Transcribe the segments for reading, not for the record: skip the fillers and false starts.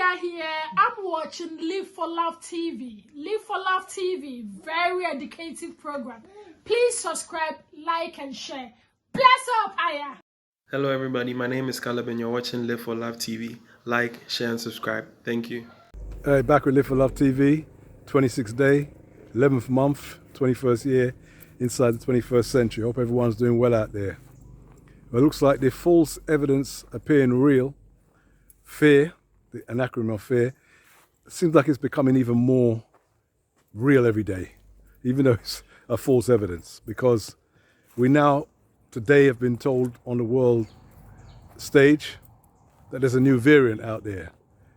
are here. I'm watching Live for Love TV. Live for Love TV, very educative program. Please subscribe, like, and share. Bless up, Aya. Hello everybody, my name is Caleb and you're watching Live for Love TV. Like, share and subscribe. Thank you. Back with Live for Love TV, 26th day, 11th month, 21st year, inside the 21st century. Hope everyone's doing well out there. Well, it looks like the false evidence appearing real, fear, an acronym of fear, seems like it's becoming even more real every day, even though it's a false evidence, because we now today have been told on the world stage that there's a new variant out there.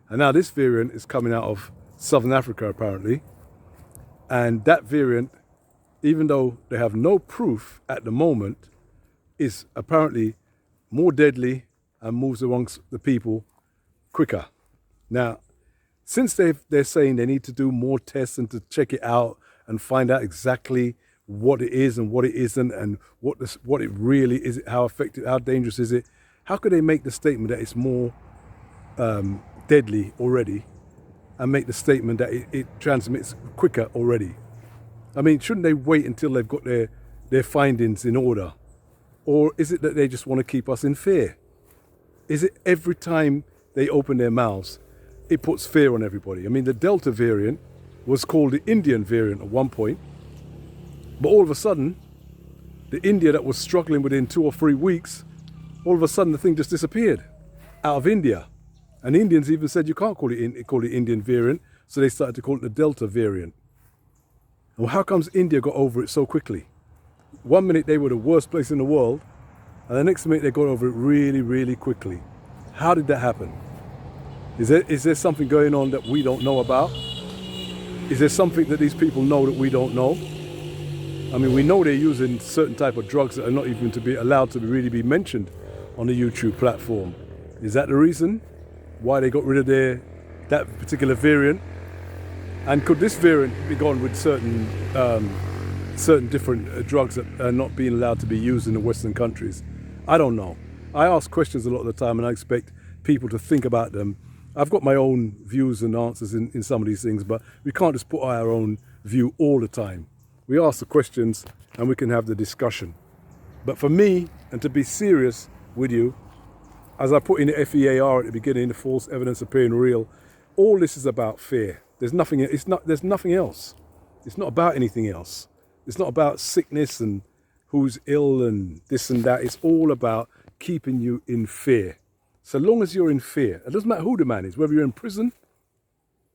And now this variant is coming out of Southern Africa apparently. And that variant, even though they have no proof at the moment, is apparently more deadly and moves amongst the people quicker. Now, since they're saying they need to do more tests and to check it out and find out exactly what it is and what it isn't and what it really is, how effective, how dangerous is it, how could they make the statement that it's more deadly already and make the statement that it transmits quicker already? I mean, shouldn't they wait until they've got their findings in order? Or is it that they just want to keep us in fear? Is it every time they open their mouths, it puts fear on everybody? I mean, the Delta variant was called the Indian variant at one point, but all of a sudden, the India that was struggling within 2 or 3 weeks, all of a sudden the thing just disappeared out of India. And the Indians even said you can't call it Indian variant, so they started to call it the Delta variant. Well, how comes India got over it so quickly? 1 minute they were the worst place in the world, and the next minute they got over it really, really quickly. How did that happen? Is there something going on that we don't know about? Is there something that these people know that we don't know? I mean, we know they're using certain type of drugs that are not even to be allowed to really be mentioned on the YouTube platform. Is that the reason why they got rid of that particular variant? And could this variant be gone with certain different drugs that are not being allowed to be used in the Western countries? I don't know. I ask questions a lot of the time and I expect people to think about them. I've got my own views and answers in some of these things, but we can't just put our own view all the time. We ask the questions and we can have the discussion. But for me, and to be serious with you, as I put in the FEAR at the beginning, the false evidence appearing real, all this is about fear. There's nothing else. It's not about anything else. It's not about sickness and who's ill and this and that. It's all about keeping you in fear. So long as you're in fear, it doesn't matter who the man is, whether you're in prison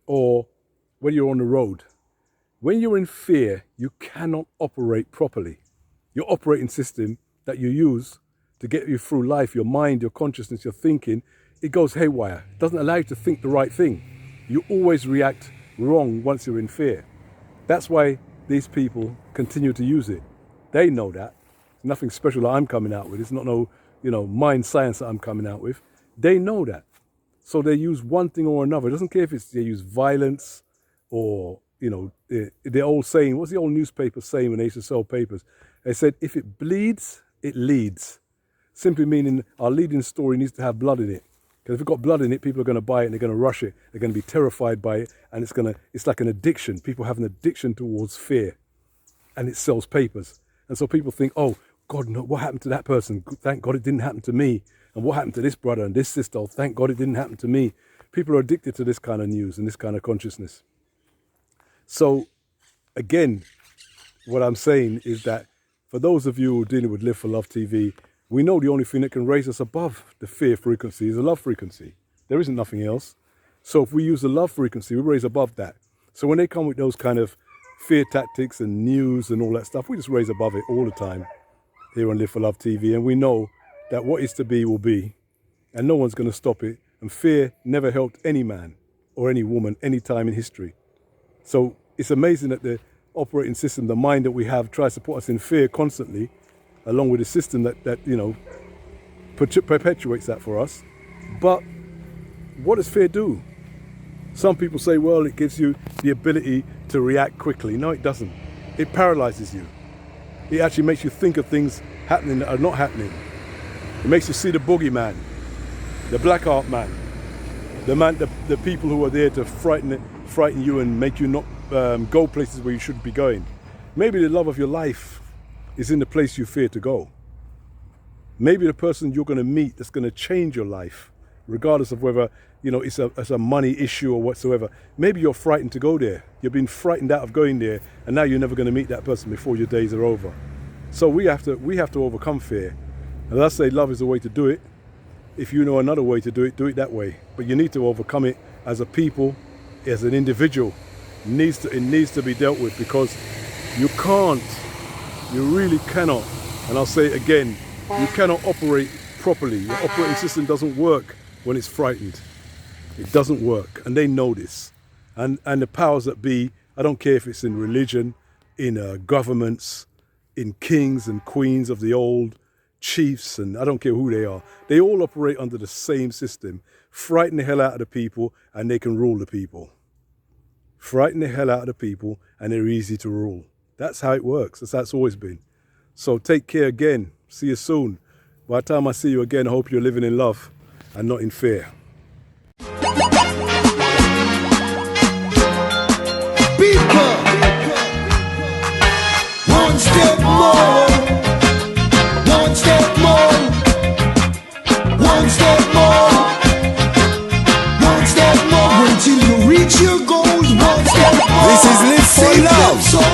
or whether you're on the road. When you're in fear, you cannot operate properly. Your operating system that you use to get you through life, your mind, your consciousness, your thinking, it goes haywire. It doesn't allow you to think the right thing. You always react wrong once you're in fear. That's why these people continue to use it. They know that. Nothing special that I'm coming out with. It's not no, mind science that I'm coming out with. They know that. So they use one thing or another. It doesn't care if they use violence or, the old saying, what's the old newspaper saying when they used to sell papers? They said, if it bleeds, it leads. Simply meaning our leading story needs to have blood in it. Because if it's got blood in it, people are going to buy it and they're going to rush it. They're going to be terrified by it. And it's like an addiction. People have an addiction towards fear. And it sells papers. And so people think, oh, God, no, what happened to that person? Thank God it didn't happen to me. And what happened to this brother and this sister? Oh, thank God it didn't happen to me. People are addicted to this kind of news and this kind of consciousness. So, again, what I'm saying is that for those of you who are dealing with Live for Love TV, we know the only thing that can raise us above the fear frequency is the love frequency. There isn't nothing else. So if we use the love frequency, we raise above that. So when they come with those kind of fear tactics and news and all that stuff, we just raise above it all the time here on Live for Love TV. And we know that what is to be will be, and no one's going to stop it. And fear never helped any man or any woman any time in history. So it's amazing that the operating system, the mind that we have, tries to put us in fear constantly, along with the system that perpetuates that for us. But what does fear do? Some people say, well, it gives you the ability to react quickly. No, it doesn't. It paralyzes you. It actually makes you think of things happening that are not happening. It makes you see the boogeyman, the black art man. the people who are there to frighten you and make you not go places where you shouldn't be going. Maybe the love of your life is in the place you fear to go. Maybe the person you're going to meet that's going to change your life, regardless of whether it's a money issue or whatsoever. Maybe you're frightened to go there. You've been frightened out of going there, and now you're never going to meet that person before your days are over. So we have to overcome fear. And I say love is the way to do it. If you know another way to do it that way. But you need to overcome it as a people, as an individual. It needs to be dealt with, because you really cannot, and I'll say it again, you cannot operate properly. Your operating system doesn't work when it's frightened. It doesn't work, and they know this. And the powers that be, I don't care if it's in religion, in governments, in kings and queens of the old, chiefs, and I don't care who they are. They all operate under the same system. Frighten the hell out of the people and they can rule the people. Frighten the hell out of the people and they're easy to rule. That's how it works. That's how it's always been. So take care again. See you soon. By the time I see you again, I hope you're living in love and not in fear. People, one step more, one step more, one step more, one step more, until you reach your goals. One step more. This is Live for Love.